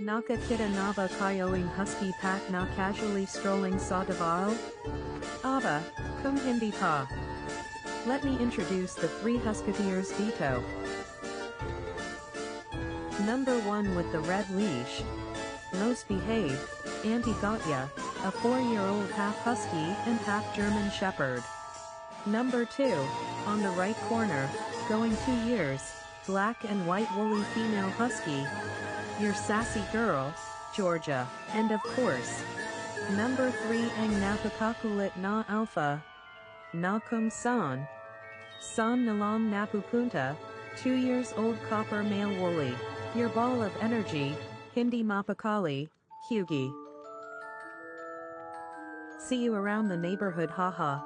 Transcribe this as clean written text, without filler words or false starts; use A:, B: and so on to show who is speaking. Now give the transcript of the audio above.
A: Nakakita Nava Kayoing Husky Pack Na Casually Strolling Sa Davao? Ava, Kung Hindi Pa. Let me introduce the three Husketeers dito. Number 1 with the red leash. Most behaved, Auntie Gotya, a 4-year-old half Husky and half German Shepherd. Number 2, on the right corner, going 2 years, black and white woolly female Husky. Your sassy girl, Georgia, and of course, number 3 ang napakakulit na alpha. Na kung saan nalang napupunta, 2 years old copper male woolly. Your ball of energy, hindi mapakali, Hughie. See you around the neighborhood haha.